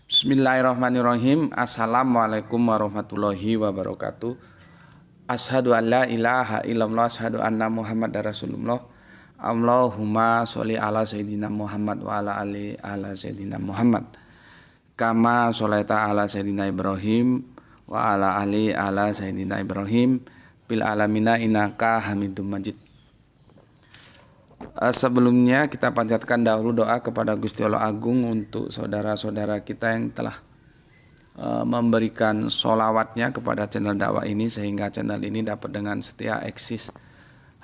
Bismillahirrahmanirrahim. Assalamualaikum warahmatullahi wabarakatuh. Asyhadu an la ilaha illallah, asyhadu anna Muhammadar Rasulullah. Allahumma sholli ala sayyidina Muhammad wa ala ali ala sayyidina Muhammad. Kama sholaita ala sayyidina Ibrahim wa ala ali ala sayyidina Ibrahim bil alamina innaka Hamidum Majid. Sebelumnya kita panjatkan dahulu doa kepada Gusti Allah Agung untuk saudara-saudara kita yang telah memberikan sholawatnya kepada channel dakwah ini, sehingga channel ini dapat dengan setia eksis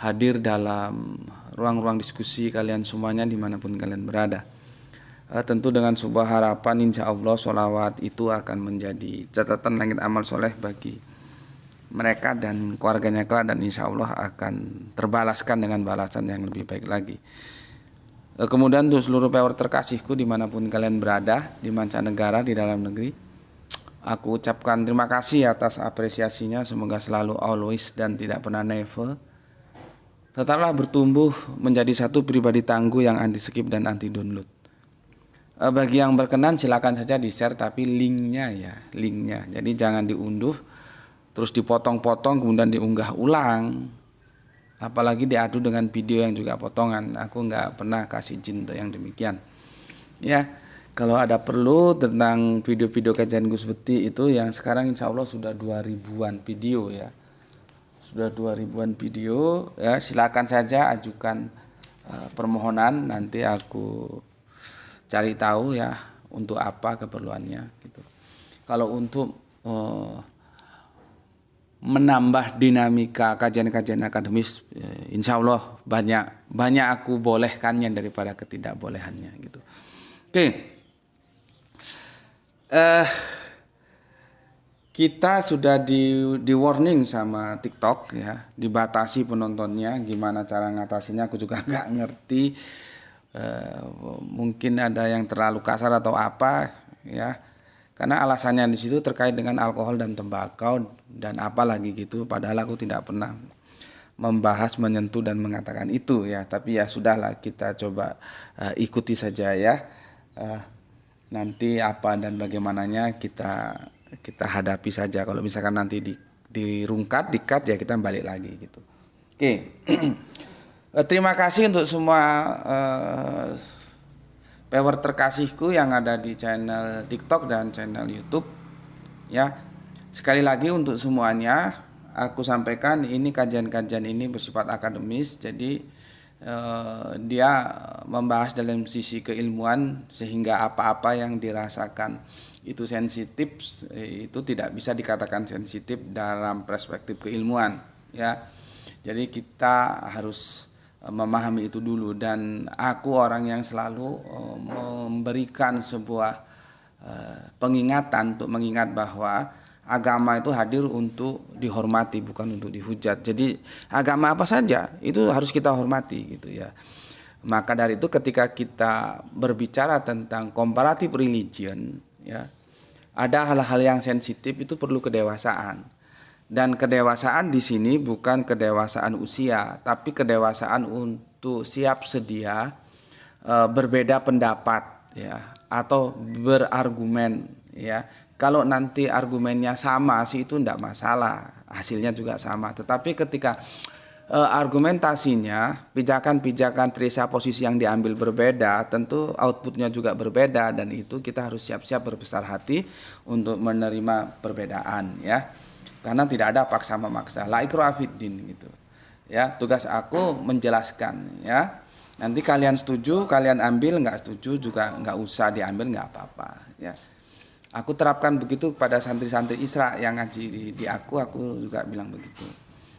hadir dalam ruang-ruang diskusi kalian semuanya dimanapun kalian berada. Tentu dengan sebuah harapan insya Allah sholawat itu akan menjadi catatan langit amal soleh bagi mereka dan keluarganya kelak, dan insya Allah akan terbalaskan dengan balasan yang lebih baik lagi. Kemudian untuk seluruh viewer terkasihku dimanapun kalian berada, di mancanegara, di dalam negeri, aku ucapkan terima kasih atas apresiasinya. Semoga selalu always dan tidak pernah never tetaplah bertumbuh menjadi satu pribadi tangguh yang anti skip dan anti download. Bagi yang berkenan silakan saja di share, tapi linknya, jadi jangan diunduh terus dipotong-potong kemudian diunggah ulang, apalagi diadu dengan video yang juga potongan. Aku nggak pernah kasih izin untuk yang demikian ya. Kalau ada perlu tentang video-video kajian Gus Bekti itu yang sekarang insya Allah sudah 2000-an video ya, sudah 2000-an video ya, silakan saja ajukan permohonan, nanti aku cari tahu ya untuk apa keperluannya gitu. Kalau untuk menambah dinamika kajian-kajian akademis, insya Allah banyak aku bolehkannya daripada ketidakbolehannya gitu. Oke. Kita sudah di warning sama TikTok ya, dibatasi penontonnya. Gimana cara ngatasinya aku juga nggak ngerti. Mungkin ada yang terlalu kasar atau apa ya. Karena alasannya di situ terkait dengan alkohol dan tembakau dan apa lagi gitu. Padahal aku tidak pernah membahas, menyentuh dan mengatakan itu ya. Tapi ya sudahlah, kita coba ikuti saja ya. Nanti apa dan bagaimananya kita hadapi saja. Kalau misalkan nanti dirungkat, dikat ya kita balik lagi gitu. Oke. Terima kasih untuk semua viewer terkasihku yang ada di channel TikTok dan channel YouTube ya. Sekali lagi untuk semuanya aku sampaikan, ini kajian-kajian ini bersifat akademis, jadi dia membahas dalam sisi keilmuan, sehingga apa-apa yang dirasakan itu sensitif itu tidak bisa dikatakan sensitif dalam perspektif keilmuan ya. Jadi kita harus memahami itu dulu, dan aku orang yang selalu memberikan sebuah pengingatan untuk mengingat bahwa agama itu hadir untuk dihormati, bukan untuk dihujat. Jadi agama apa saja itu harus kita hormati gitu ya. Maka dari itu ketika kita berbicara tentang comparative religion ya, ada hal-hal yang sensitif itu perlu kedewasaan. Dan kedewasaan di sini bukan kedewasaan usia, tapi kedewasaan untuk siap sedia berbeda pendapat ya, atau berargumen ya. Kalau nanti argumennya sama sih itu enggak masalah, hasilnya juga sama. Tetapi ketika argumentasinya, pijakan-pijakan perisa posisi yang diambil berbeda, tentu outputnya juga berbeda, dan itu kita harus siap-siap berbesar hati untuk menerima perbedaan ya. Karena tidak ada paksa memaksa, la ikraha fiddin gitu ya. Tugas aku menjelaskan ya. Nanti kalian setuju kalian ambil, nggak setuju juga nggak usah diambil, nggak apa-apa ya. Aku terapkan begitu kepada santri-santri Isra yang ngaji di aku juga bilang begitu.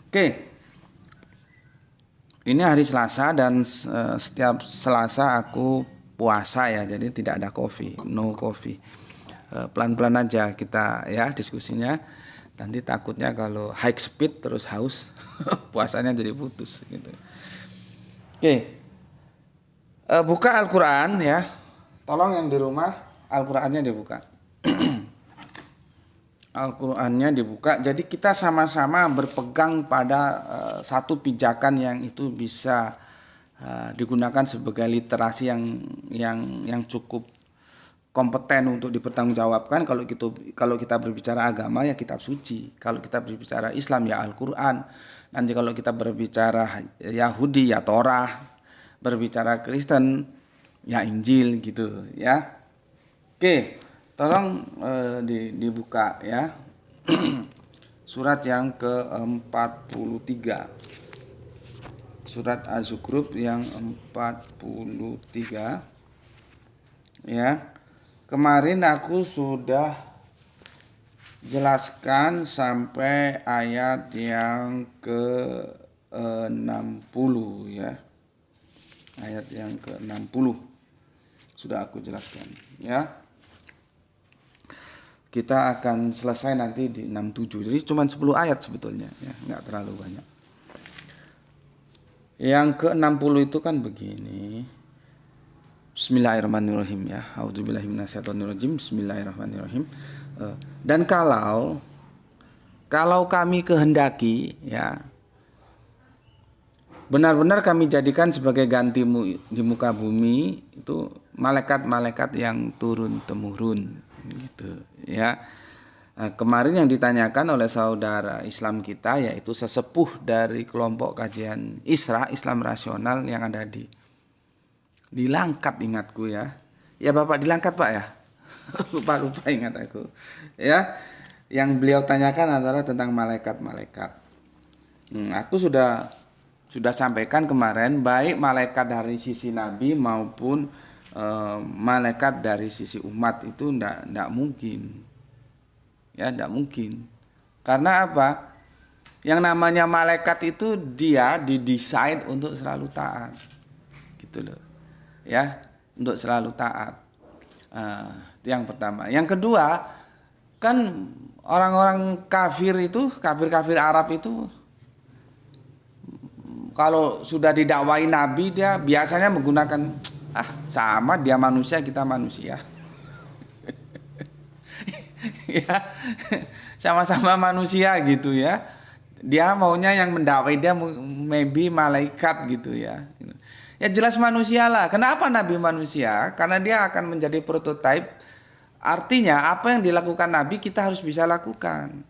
Oke, ini hari Selasa dan setiap Selasa aku puasa ya, jadi tidak ada kopi, no coffee. Pelan-pelan aja kita ya diskusinya. Nanti takutnya kalau high speed terus haus puasanya jadi putus gitu. Oke. Buka Al-Quran ya. Tolong yang di rumah Al-Qurannya dibuka. Al-Qurannya dibuka. Jadi kita sama-sama berpegang pada satu pijakan yang itu bisa digunakan sebagai literasi yang cukup kompeten untuk dipertanggungjawabkan. Kalau kita berbicara agama ya kitab suci, kalau kita berbicara Islam ya Al-Qur'an, nanti kalau kita berbicara Yahudi ya Torah, berbicara Kristen ya Injil gitu ya. Oke, tolong dibuka ya. Surat yang ke-43. Surat Az-Zukhruf yang 43 ya. Kemarin aku sudah jelaskan sampai ayat yang ke-60 ya. Ayat yang ke-60 sudah aku jelaskan ya. Kita akan selesai nanti di 67. Jadi cuma 10 ayat sebetulnya ya, enggak terlalu banyak. Yang ke-60 itu kan begini. Bismillahirrahmanirrahim ya. A'udzubillahi minasyaitonirrajim. Bismillahirrahmanirrahim. Dan kalau kami kehendaki ya, benar-benar kami jadikan sebagai gantimu di muka bumi itu malaikat-malaikat yang turun temurun gitu ya. Kemarin yang ditanyakan oleh saudara Islam kita yaitu sesepuh dari kelompok kajian Islam rasional yang ada di Langkat, ingatku ya. Ya Bapak di Langkat Pak ya. lupa ingat aku. Ya. Yang beliau tanyakan adalah tentang malaikat-malaikat. Aku sudah sampaikan kemarin, baik malaikat dari sisi Nabi maupun malaikat dari sisi umat itu ndak mungkin. Ya, ndak mungkin. Karena apa? Yang namanya malaikat itu dia didesain untuk selalu taat. Gitu loh. Ya, untuk selalu taat. Itu yang pertama. Yang kedua, kan orang-orang kafir Arab itu kalau sudah didakwai Nabi dia biasanya menggunakan sama dia manusia kita manusia. Ya, sama-sama manusia gitu ya. Dia maunya yang mendakwai dia maybe malaikat gitu ya. Ya jelas manusia lah. Kenapa Nabi manusia? Karena dia akan menjadi prototipe. Artinya apa yang dilakukan Nabi kita harus bisa lakukan.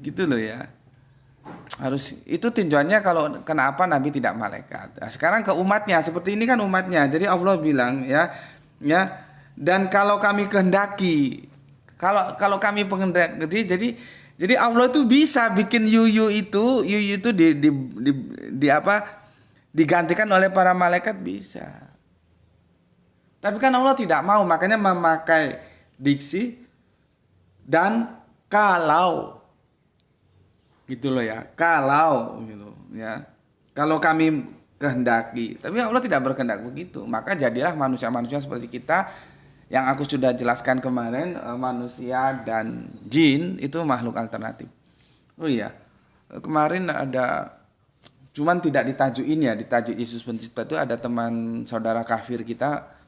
Gitu loh ya. Harus itu tujuannya kalau kenapa Nabi tidak malaikat. Nah, sekarang ke umatnya seperti ini kan umatnya. Jadi Allah bilang ya. Dan kalau kami kehendaki, kalau kami kehendaki, jadi Allah itu bisa bikin yuyu itu digantikan oleh para malaikat bisa. Tapi kan Allah tidak mau, makanya memakai diksi dan kalau gitu loh ya. Kalau gitu ya. Kalau kami kehendaki, tapi Allah tidak berkehendak begitu. Maka jadilah manusia-manusia seperti kita. Yang aku sudah jelaskan kemarin, manusia dan jin itu makhluk alternatif. Oh iya, kemarin ada, cuman tidak ditajuin ya, ditajuk Yesus Pencipta itu ada teman saudara kafir kita,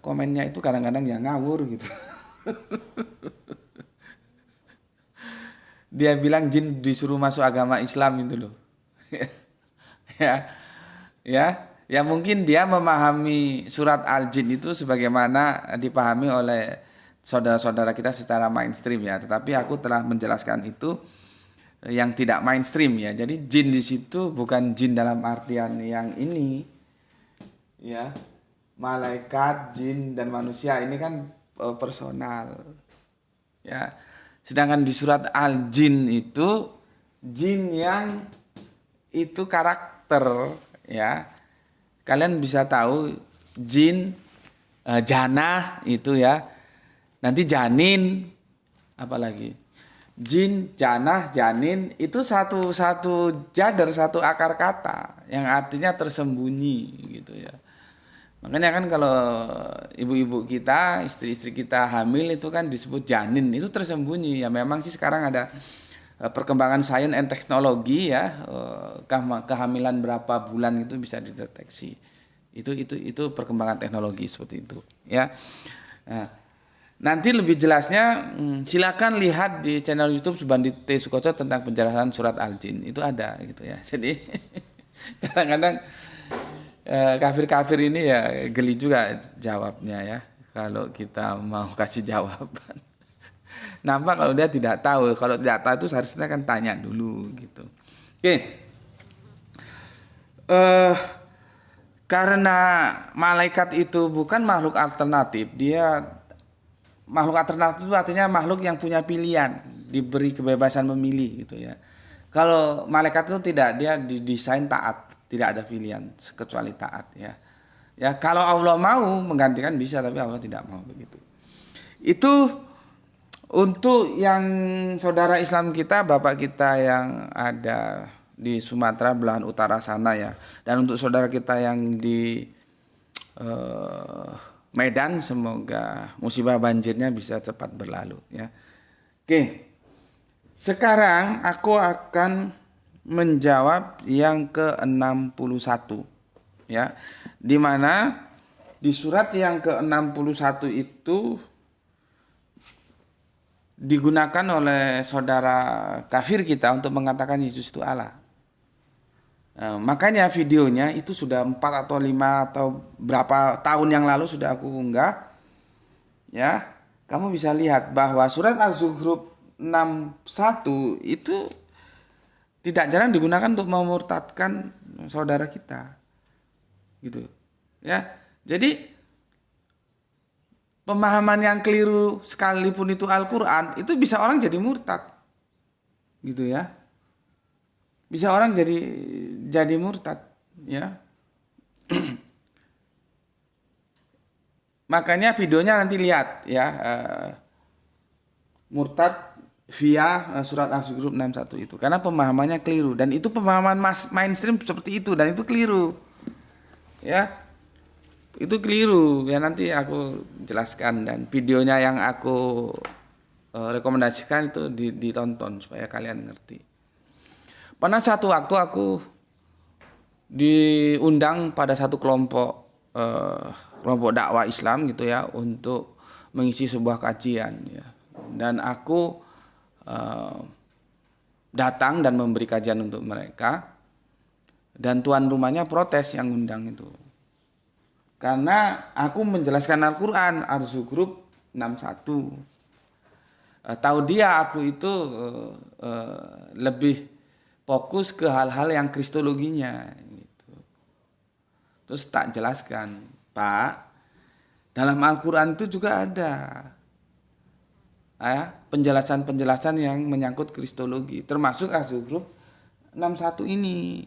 komennya itu kadang-kadang ya ngawur gitu. Dia bilang jin disuruh masuk agama Islam itu loh. Ya mungkin dia memahami surat Al-Jin itu sebagaimana dipahami oleh saudara-saudara kita secara mainstream ya. Tetapi aku telah menjelaskan itu yang tidak mainstream ya. Jadi jin di situ bukan jin dalam artian yang ini ya. Malaikat, jin dan manusia ini kan personal. Ya. Sedangkan di surat Al-Jin itu jin yang itu karakter ya. Kalian bisa tahu jin janah itu ya. Nanti janin apalagi. Jin, janah, janin itu satu jadar, satu akar kata yang artinya tersembunyi gitu ya. Makanya kan kalau ibu-ibu kita, istri-istri kita hamil itu kan disebut janin, itu tersembunyi. Ya memang sih sekarang ada perkembangan sains dan teknologi ya, kehamilan berapa bulan itu bisa dideteksi. Itu perkembangan teknologi seperti itu ya. Nah, nanti lebih jelasnya silakan lihat di channel YouTube Subandi T. Sukoco tentang penjelasan surat Al-Jin. Itu ada gitu ya. Jadi kadang-kadang kafir-kafir ini ya geli juga jawabnya ya. Kalau kita mau kasih jawaban. Nampak kalau dia tidak tahu. Kalau tidak tahu itu seharusnya kan tanya dulu gitu. Oke. Karena malaikat itu bukan makhluk alternatif, dia makhluk alternatif itu artinya makhluk yang punya pilihan, diberi kebebasan memilih gitu ya. Kalau malaikat itu tidak, dia didesain taat, tidak ada pilihan kecuali taat ya. Ya kalau Allah mau menggantikan bisa, tapi Allah tidak mau begitu. Itu untuk yang saudara Islam kita, bapak kita yang ada di Sumatera belahan utara sana ya. Dan untuk saudara kita yang di Medan, semoga musibah banjirnya bisa cepat berlalu ya. Oke. Sekarang aku akan menjawab yang ke-61 ya. Di mana di surat yang ke-61 itu digunakan oleh saudara kafir kita untuk mengatakan Yesus itu Allah. Makanya videonya itu sudah 4 atau 5 atau berapa tahun yang lalu sudah aku unggah. Ya, kamu bisa lihat bahwa surat Az-Zukhruf 61 itu tidak jarang digunakan untuk memurtadkan saudara kita. Gitu. Ya. Jadi pemahaman yang keliru sekalipun itu Al-Qur'an, itu bisa orang jadi murtad. Gitu ya. Bisa orang jadi murtad, ya. Makanya videonya nanti lihat ya, murtad via surat Az-Zukhruf 61 itu, karena pemahamannya keliru dan itu pemahaman mainstream seperti itu dan itu keliru. Ya. Itu keliru ya, nanti aku jelaskan dan videonya yang aku rekomendasikan itu ditonton supaya kalian ngerti. Pernah satu waktu aku diundang pada satu kelompok dakwah Islam gitu ya untuk mengisi sebuah kajian ya. Dan aku datang dan memberi kajian untuk mereka dan tuan rumahnya protes yang undang itu. Karena aku menjelaskan Al-Qur'an Az-Zukhruf 61. Tahu dia aku itu lebih fokus ke hal-hal yang kristologinya gitu. Terus tak jelaskan, Pak, dalam Al-Qur'an itu juga ada penjelasan-penjelasan yang menyangkut kristologi, termasuk Az-Zukhruf 61 ini.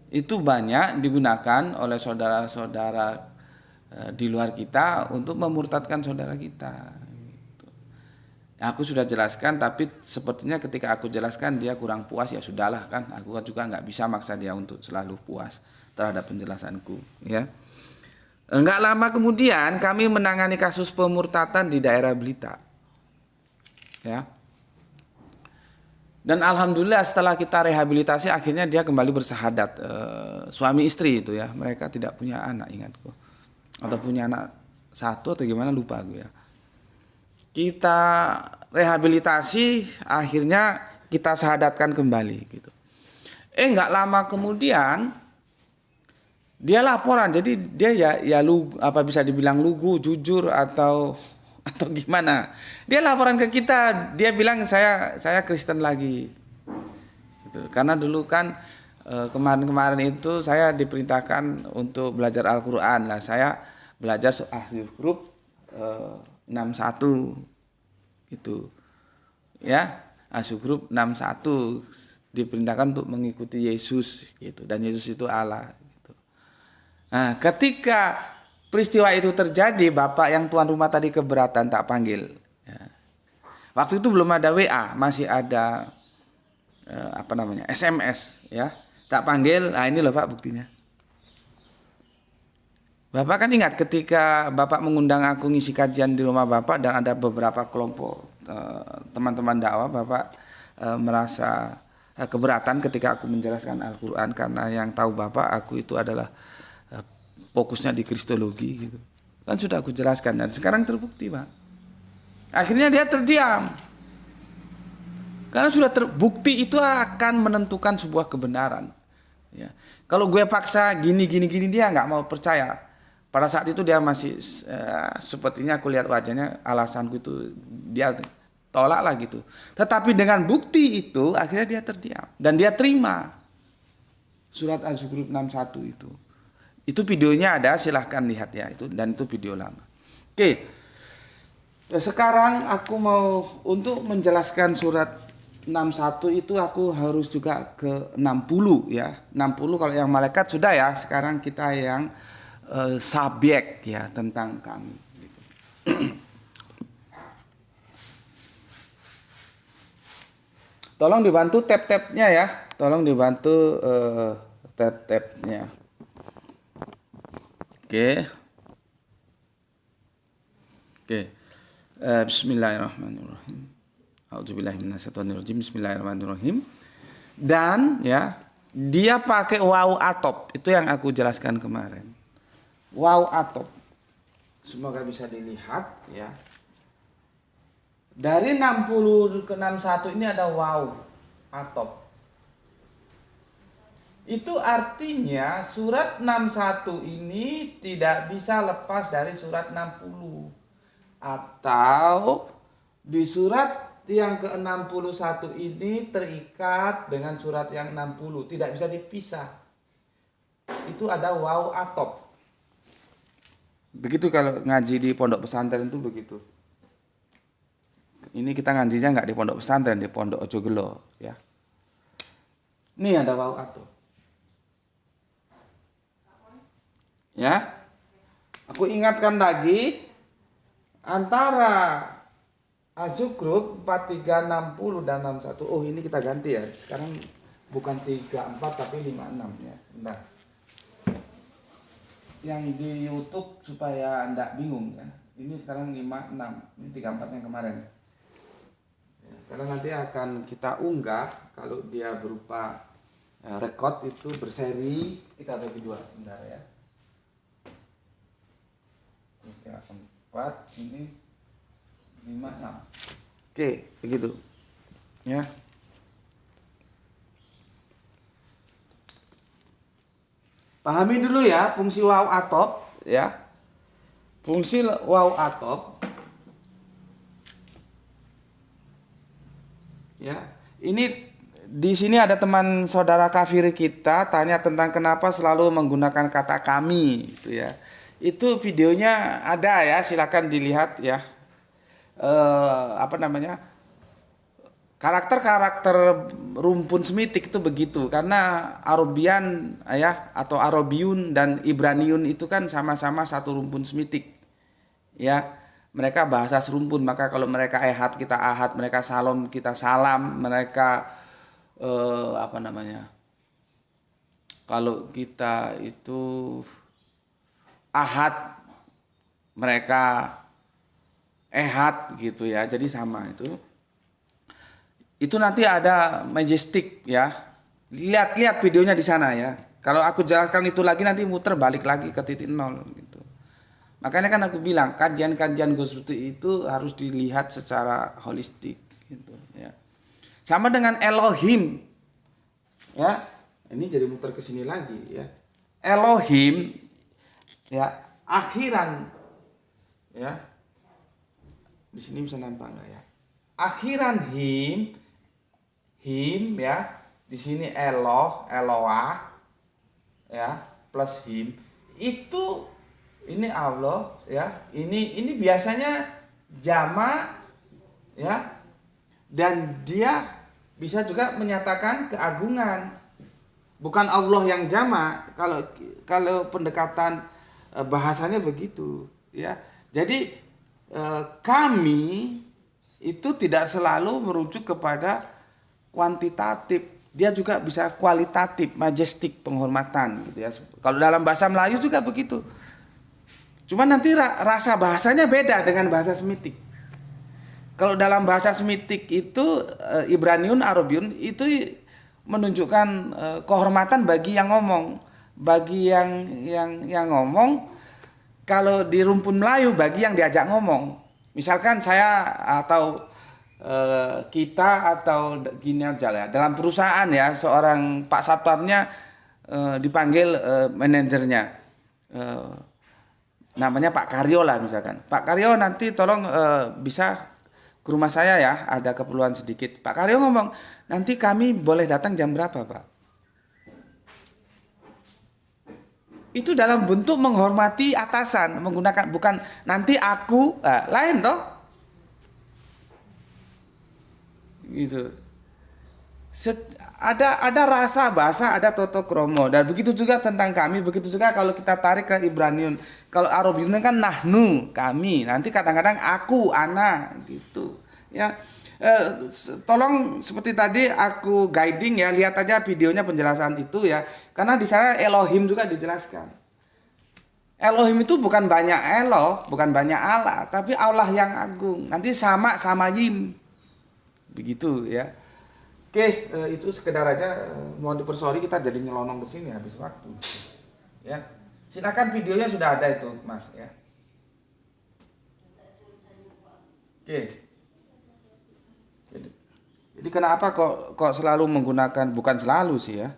Itu banyak digunakan oleh saudara-saudara di luar kita untuk memurtadkan saudara kita. Aku sudah jelaskan, tapi sepertinya ketika aku jelaskan dia kurang puas, ya sudahlah kan. Aku juga nggak bisa maksa dia untuk selalu puas terhadap penjelasanku. Ya. Enggak lama kemudian kami menangani kasus pemurtatan di daerah Blitar. Ya. Dan alhamdulillah setelah kita rehabilitasi akhirnya dia kembali bersahadat, suami istri itu ya. Mereka tidak punya anak, ingatku, atau punya anak satu atau gimana lupa aku ya. Kita rehabilitasi, akhirnya kita sahadatkan kembali gitu. Nggak lama kemudian dia laporan, jadi dia ya apa bisa dibilang lugu, jujur atau gimana. Dia laporan ke kita, dia bilang saya Kristen lagi. Gitu. Karena dulu kan kemarin itu saya diperintahkan untuk belajar Al-Qur'an. Lah saya belajar Az-Zukhruf 61 gitu. Ya, Az-Zukhruf 61 diperintahkan untuk mengikuti Yesus gitu, dan Yesus itu Allah gitu. Nah, ketika peristiwa itu terjadi, bapak yang tuan rumah tadi keberatan tak panggil. Ya. Waktu itu belum ada WA, masih ada SMS ya. Tak panggil. Nah, ini loh Pak buktinya. Bapak kan ingat ketika Bapak mengundang aku ngisi kajian di rumah Bapak dan ada beberapa kelompok teman-teman dakwah, Bapak merasa keberatan ketika aku menjelaskan Al-Qur'an, karena yang tahu Bapak aku itu adalah fokusnya di kristologi gitu. Kan sudah aku jelaskan dan sekarang terbukti, Pak. Akhirnya dia terdiam. Karena sudah terbukti itu akan menentukan sebuah kebenaran. Ya. Kalau gue paksa gini dia nggak mau percaya. Pada saat itu dia masih sepertinya aku lihat wajahnya alasanku itu dia tolak lah gitu. Tetapi dengan bukti itu akhirnya dia terdiam dan dia terima surat Az-Zukhruf 61 itu. Itu videonya ada, silahkan lihat ya itu, dan itu video lama. Oke. Sekarang aku mau untuk menjelaskan surat 61 itu aku harus juga ke 60 ya. 60 kalau yang malaikat sudah ya. Sekarang kita yang subjek ya tentang kami. Tolong dibantu tab-tabnya ya. Tolong dibantu tab-tabnya. Oke. Oke. Bismillahirrahmanirrahim. A'udzubillahiminasyaitonirrajim. Bismillahirrahmanirrahim. Dan ya, dia pakai waw atop. Itu yang aku jelaskan kemarin. Waw atop. Semoga bisa dilihat ya. Dari 60 ke 61 ini ada waw atop. Itu artinya surat 61 ini tidak bisa lepas dari surat 60. Atau di surat yang ke-61 ini terikat dengan surat yang 60, tidak bisa dipisah. Itu ada waw atop. Begitu kalau ngaji di pondok pesantren itu begitu. Ini kita ngajinya nggak di pondok pesantren, di pondok Ojo Gelo ya. Ini ada waw atop. Ya. Aku ingatkan lagi antara Az-Zukhruf 4360 dan 61. Oh, ini kita ganti ya. Sekarang bukan 34 tapi 56 ya. Nah. Yang di YouTube supaya enggak bingung ya. Ini sekarang 56. Ini 34 yang kemarin. Ya, karena nanti akan kita unggah kalau dia berupa record itu berseri, kita bagi dua sebentar ya. 34 ini 56. Oke, begitu. Ya. Pahami dulu ya fungsi waw atop ya. Fungsi waw atop. Ya. Ini di sini ada teman saudara kafir kita tanya tentang kenapa selalu menggunakan kata kami itu ya. Itu videonya ada ya, silakan dilihat ya. Karakter-karakter rumpun semitik itu begitu karena Arabian ya atau Arabiun dan Ibraniun itu kan sama-sama satu rumpun semitik ya, mereka bahasa serumpun, maka kalau mereka ehad kita ahad, mereka salam kita salam, mereka kalau kita itu ahad mereka ehad gitu ya, jadi sama itu nanti ada majestic ya, lihat videonya di sana ya. Kalau aku jelaskan itu lagi nanti muter balik lagi ke titik nol gitu. Makanya kan aku bilang kajian-kajian seperti itu harus dilihat secara holistik gitu ya. Sama dengan Elohim ya, ini jadi muter ke sini lagi ya. Elohim ya, akhiran ya. Di sini bisa nampak nggak ya? Akhiran him ya. Di sini Eloah ya, plus him. Itu ini Allah ya. Ini biasanya jamak ya. Dan dia bisa juga menyatakan keagungan. Bukan Allah yang jamak kalau pendekatan bahasanya begitu ya. Jadi kami itu tidak selalu merujuk kepada kuantitatif, dia juga bisa kualitatif, majestik, penghormatan gitu ya. Kalau dalam bahasa Melayu juga begitu. Cuma nanti rasa bahasanya beda dengan bahasa Semitik. Kalau dalam bahasa Semitik itu Ibraniun, Arabiun itu menunjukkan kehormatan bagi yang ngomong, bagi yang ngomong. Kalau di rumpun Melayu bagi yang diajak ngomong. Misalkan saya atau kita atau gini aja ya, dalam perusahaan ya, seorang Pak Satpamnya dipanggil manajernya, namanya Pak Karyo lah misalkan. Pak Karyo nanti tolong bisa ke rumah saya ya, ada keperluan sedikit. Pak Karyo ngomong, nanti kami boleh datang jam berapa Pak? Itu dalam bentuk menghormati atasan, menggunakan, bukan nanti aku, lain toh. Gitu. Ada rasa bahasa, ada toto kromo, dan begitu juga tentang kami, begitu juga kalau kita tarik ke Ibraniun. Kalau Arabiun kan nahnu, kami, nanti kadang-kadang aku, ana, gitu. Ya, tolong seperti tadi aku guiding ya, lihat aja videonya penjelasan itu ya, karena di sana Elohim juga dijelaskan. Elohim itu bukan banyak Eloh, bukan banyak Allah, tapi Allah yang agung. Nanti sama yim, begitu ya. Oke, itu sekedar aja, mohon dipersori kita jadi nyelonong ke sini habis waktu. Ya. Silakan, videonya sudah ada itu, Mas ya. Oke. Jadi kenapa kok selalu menggunakan, bukan selalu sih ya.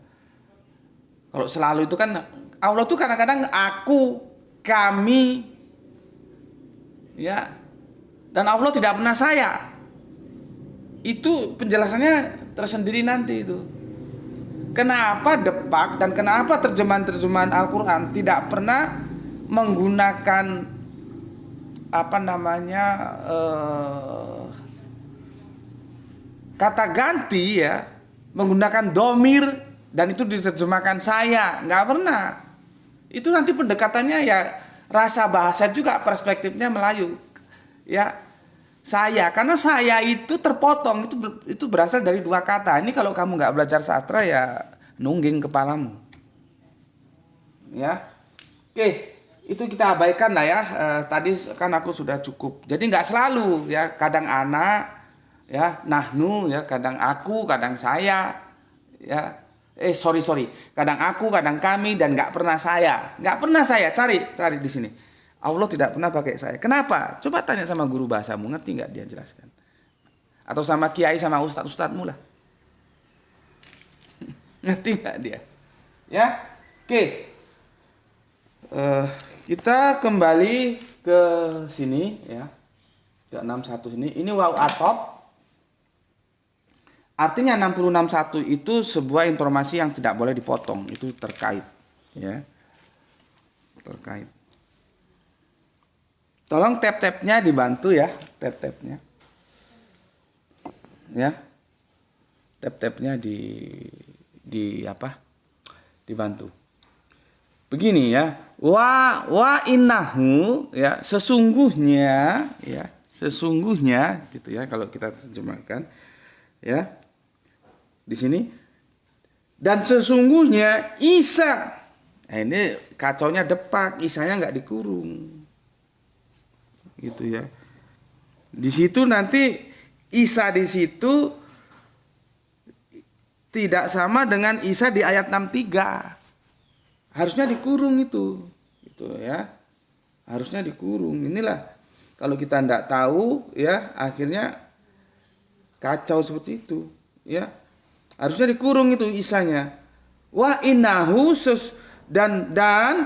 Kalau selalu itu kan Allah tuh kadang-kadang aku, kami ya. Dan Allah tidak pernah saya. Itu penjelasannya tersendiri nanti itu. Kenapa Depak dan kenapa terjemahan-terjemahan Al-Quran tidak pernah menggunakan kata ganti ya, menggunakan domir dan itu diterjemahkan saya, nggak pernah. Itu nanti pendekatannya ya rasa bahasa juga, perspektifnya Melayu ya. Karena saya itu terpotong, itu berasal dari dua kata. Ini kalau kamu nggak belajar sastra ya nungging kepalamu. Ya, oke, itu kita abaikan lah ya. Tadi kan aku sudah cukup. Jadi nggak selalu ya, kadang anak, ya, nahnu ya, kadang aku, kadang saya, ya. Sorry, kadang aku, kadang kami, dan nggak pernah saya. Nggak pernah saya. Cari di sini. Allah tidak pernah pakai saya. Kenapa? Coba tanya sama guru bahasamu, ngerti nggak dia jelaskan? Atau sama kiai, sama ustadz-ustadzmu lah. Ngerti nggak dia? Ya, oke. Kita kembali ke sini ya, ke 61 sini. Ini waw atop. Artinya 661 itu sebuah informasi yang tidak boleh dipotong. Itu terkait, ya, terkait. Tolong tab-tabnya dibantu ya, tab-tabnya. Ya. Tab-tabnya dibantu. Begini ya. Wa innahu ya, sesungguhnya gitu ya kalau kita terjemahkan ya. Di sini, dan sesungguhnya Isa. Nah, ini kacaunya Depak, Isanya nggak dikurung. Gitu ya. Di situ nanti Isa di situ tidak sama dengan Isa di ayat 63. Harusnya dikurung itu. Gitu ya. Harusnya dikurung. Inilah kalau kita tidak tahu ya, akhirnya kacau seperti itu, ya. Harusnya dikurung itu Isanya. Wa innahu dan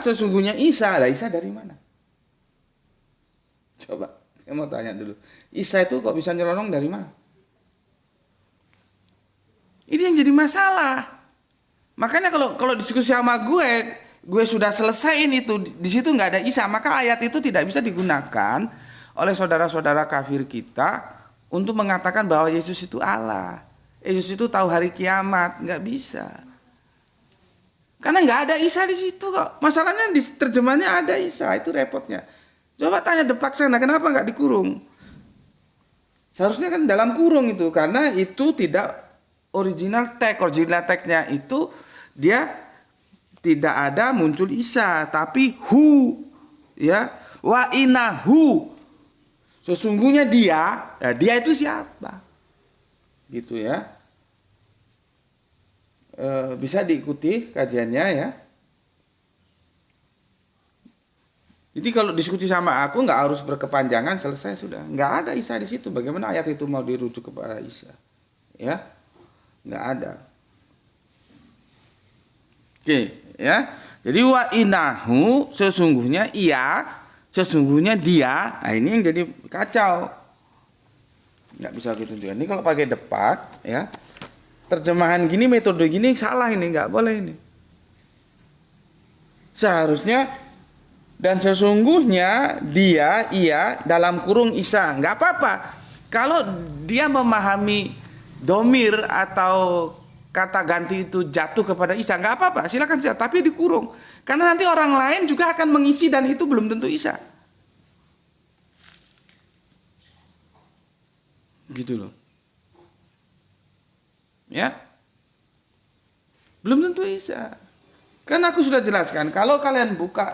sesungguhnya Isa. Lah, Isa dari mana? Coba, saya mau tanya dulu. Isa itu kok bisa nyelonong dari mana? Ini yang jadi masalah. Makanya kalau diskusi sama gue sudah selesaiin itu, di situ nggak ada Isa, maka ayat itu tidak bisa digunakan oleh saudara-saudara kafir kita untuk mengatakan bahwa Yesus itu Allah. Yesus itu tahu hari kiamat, nggak bisa. Karena nggak ada Isa di situ kok. Masalahnya di terjemahannya ada Isa, itu repotnya. Coba tanya Depak sana, kenapa nggak dikurung? Seharusnya kan dalam kurung itu, karena itu tidak original text. Original text-nya itu dia tidak ada muncul Isa, tapi hu, ya, wa inahu. Sesungguhnya dia, ya, dia itu siapa? Gitu ya. Bisa diikuti kajiannya ya. Jadi kalau diskusi sama aku nggak harus berkepanjangan, selesai sudah. Nggak ada Isa di situ. Bagaimana ayat itu mau dirujuk kepada Isa? Ya, nggak ada. Oke, ya. Jadi wa inahu sesungguhnya dia. Nah, ini yang jadi kacau. Nggak bisa gitu juga. Ini kalau pakai depak, ya. Terjemahan gini, metode gini salah ini, nggak boleh ini. Seharusnya dan sesungguhnya dia, ia dalam kurung Isa, nggak apa-apa. Kalau dia memahami domir atau kata ganti itu jatuh kepada Isa, nggak apa-apa, silakan saja, tapi dikurung. Karena nanti orang lain juga akan mengisi dan itu belum tentu Isa. Gitu loh. Ya. Belum tentu Isa. Kan aku sudah jelaskan, kalau kalian buka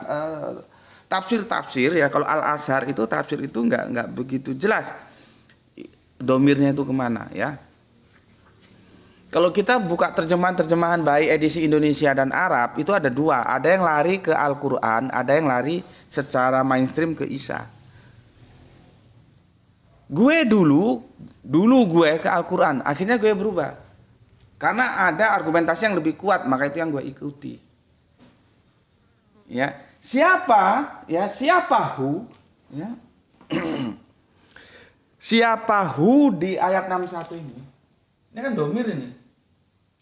tafsir-tafsir ya, kalau Al-Azhar itu tafsir itu nggak begitu jelas domirnya itu kemana ya. Kalau kita buka terjemahan-terjemahan baik edisi Indonesia dan Arab itu ada dua, ada yang lari ke Al-Quran, ada yang lari secara mainstream ke Isa. Gue dulu gue ke Al-Quran, akhirnya gue berubah karena ada argumentasi yang lebih kuat, maka itu yang gue ikuti. Ya, siapahu ya. Siapahu di ayat 61 ini. Ini kan domir ini.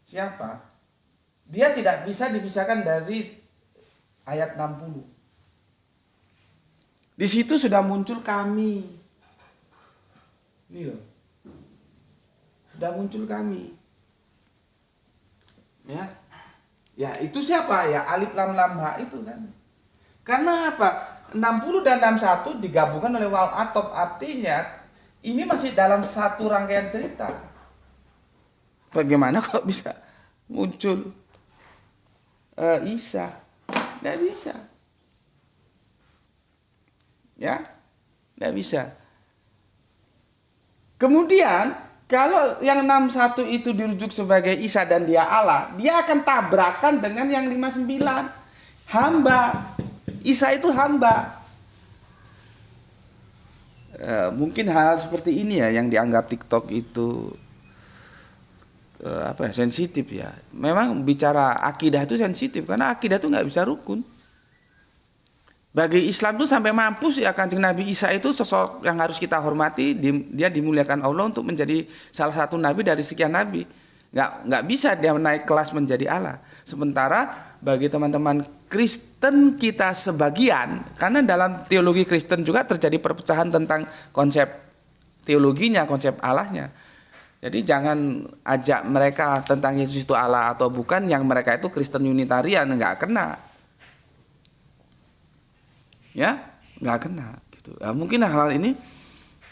Siapa? Dia tidak bisa dipisahkan dari ayat 60. Di situ sudah muncul kami. Ini loh. Sudah muncul kami. Ya. Ya, itu siapa? Ya alif lam lam ha itu kan. Karena apa? 60 dan 61 digabungkan oleh waw atop, artinya ini masih dalam satu rangkaian cerita. Bagaimana kok bisa muncul Isa? Nggak bisa. Ya, nggak bisa. Kemudian kalau yang 61 itu dirujuk sebagai Isa dan dia Allah, dia akan tabrakan dengan yang 59. Hamba. Isa itu hamba. Mungkin hal seperti ini ya yang dianggap TikTok itu sensitif ya. Memang bicara akidah itu sensitif karena akidah itu nggak bisa rukun. Bagi Islam tuh sampai mampus ya, Kanjeng Nabi Isa itu sosok yang harus kita hormati. Dia dimuliakan Allah untuk menjadi salah satu nabi dari sekian nabi. Nggak bisa dia naik kelas menjadi Allah. Sementara bagi teman-teman Kristen kita sebagian, karena dalam teologi Kristen juga terjadi perpecahan tentang konsep teologinya, konsep Allahnya. Jadi jangan ajak mereka tentang Yesus itu Allah atau bukan, yang mereka itu Kristen Unitarian, nggak kena. Ya, nggak kena gitu. Ya, mungkin hal ini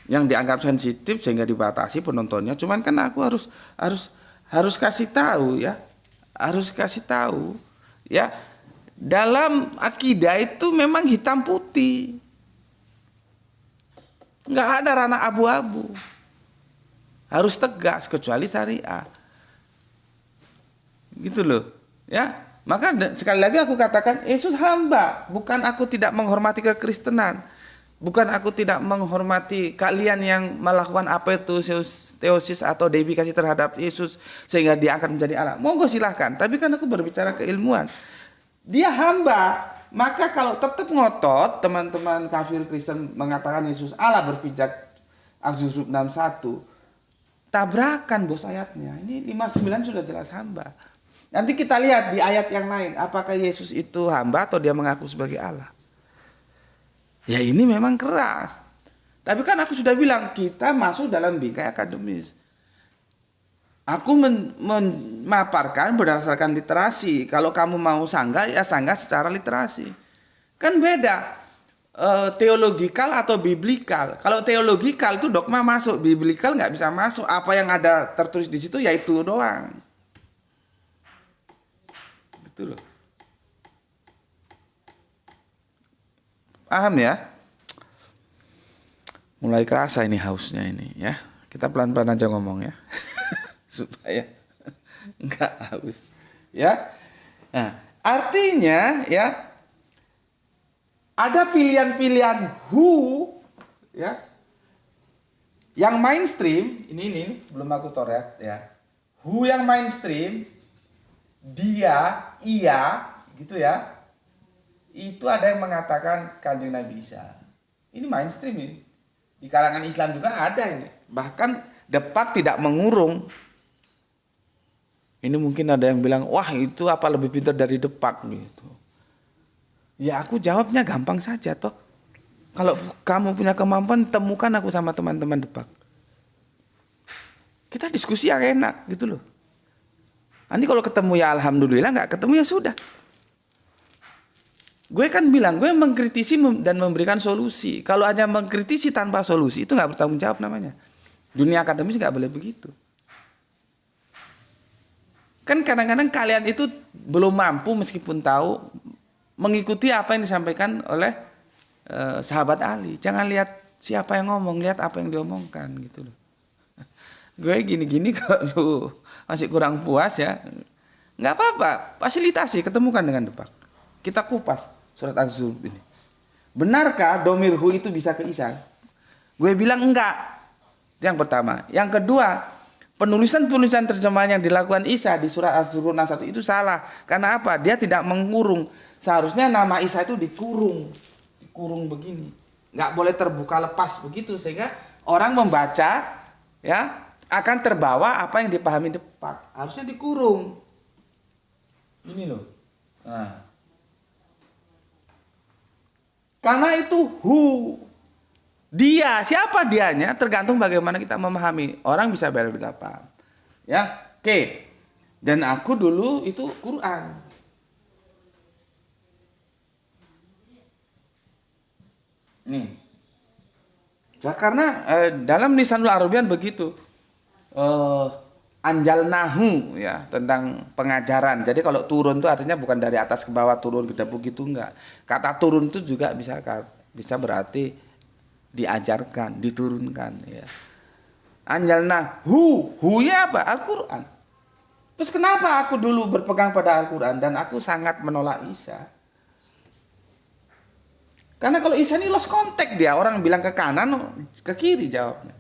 yang dianggap sensitif sehingga dibatasi penontonnya. Cuman kan aku harus kasih tahu ya, ya. Dalam akidah itu memang hitam putih, nggak ada ranah abu-abu. Harus tegas kecuali syariah, gitu loh, ya. Maka sekali lagi aku katakan Yesus hamba, bukan aku tidak menghormati kekristenan, bukan aku tidak menghormati kalian yang melakukan apa itu teosis atau dedikasi terhadap Yesus sehingga dia akan menjadi Allah. Monggo silahkan, tapi kan aku berbicara keilmuan. Dia hamba, maka kalau tetap ngotot teman-teman kafir Kristen mengatakan Yesus Allah berpijak Azuzub 61, tabrakan bos ayatnya. Ini 59 sudah jelas hamba. Nanti kita lihat di ayat yang lain, apakah Yesus itu hamba atau dia mengaku sebagai Allah. Ya ini memang keras. Tapi kan aku sudah bilang, kita masuk dalam bingkai akademis. Aku memaparkan berdasarkan literasi. Kalau kamu mau sanggah, ya sanggah secara literasi. Kan beda. Teologikal atau biblikal. Kalau teologikal itu dogma masuk, biblikal nggak bisa masuk. Apa yang ada tertulis di situ ya itu doang. Betul loh. Paham ya? Mulai kerasa ini hausnya ini ya. Kita pelan-pelan aja ngomong ya. Supaya enggak haus. Ya. Nah, artinya ya ada pilihan-pilihan ya. Yang mainstream, ini belum aku toret ya. Yang mainstream dia, iya, gitu ya. Itu ada yang mengatakan Kanjeng Nabi Isa. Ini mainstream ini. Di kalangan Islam juga ada ini. Bahkan Depak tidak mengurung. Ini mungkin ada yang bilang, wah itu apa lebih pintar dari Depak gitu. Ya aku jawabnya gampang saja toh. Kalau kamu punya kemampuan, temukan aku sama teman-teman Depak. Kita diskusi yang enak gitu loh. Nanti kalau ketemu ya alhamdulillah, nggak ketemu ya sudah. Gue kan bilang, gue mengkritisi dan memberikan solusi. Kalau hanya mengkritisi tanpa solusi, itu nggak bertanggung jawab namanya. Dunia akademis nggak boleh begitu. Kan kadang-kadang kalian itu belum mampu meskipun tahu mengikuti apa yang disampaikan oleh sahabat Ali. Jangan lihat siapa yang ngomong, lihat apa yang diomongkan gitu loh. Gue gini-gini kalau lu masih kurang puas ya, nggak apa-apa, fasilitasi, ketemukan dengan Depak. Kita kupas surat Az-Zukhruf ini. Benarkah domirhu itu bisa ke Isa? Gue bilang enggak. Itu yang pertama. Yang kedua, penulisan terjemahan yang dilakukan Isa di surat Az-Zukhruf 61 itu salah. Karena apa? Dia tidak mengurung. Seharusnya nama Isa itu dikurung. Dikurung begini. Nggak boleh terbuka lepas begitu. Sehingga orang membaca ya akan terbawa apa yang dipahami Depak. Harusnya dikurung. Ini loh. Nah. Karena itu dia, siapa dianya tergantung bagaimana kita memahami. Orang bisa beda-beda paham. Ya, oke. Dan aku dulu itu Quran. Nih. Karena dalam Lisanul Arabian begitu. Anjalnahu ya tentang pengajaran. Jadi kalau turun itu artinya bukan dari atas ke bawah turun ke debu gitu enggak. Kata turun itu juga bisa berarti diajarkan, diturunkan ya. Anjalnahu, hu-nya apa? Al-Qur'an. Terus kenapa aku dulu berpegang pada Al-Qur'an dan aku sangat menolak Isa? Karena kalau Isa ini lost contact dia, orang bilang ke kanan, ke kiri jawabnya.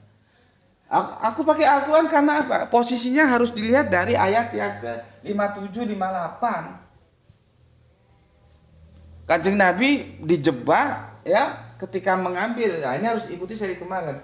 Aku pakai Al-Quran karena apa? Posisinya harus dilihat dari ayat yang ke 57, 58. Kanjeng Nabi dijebak ya ketika mengambil. Nah, ini harus ikuti seri kemarin.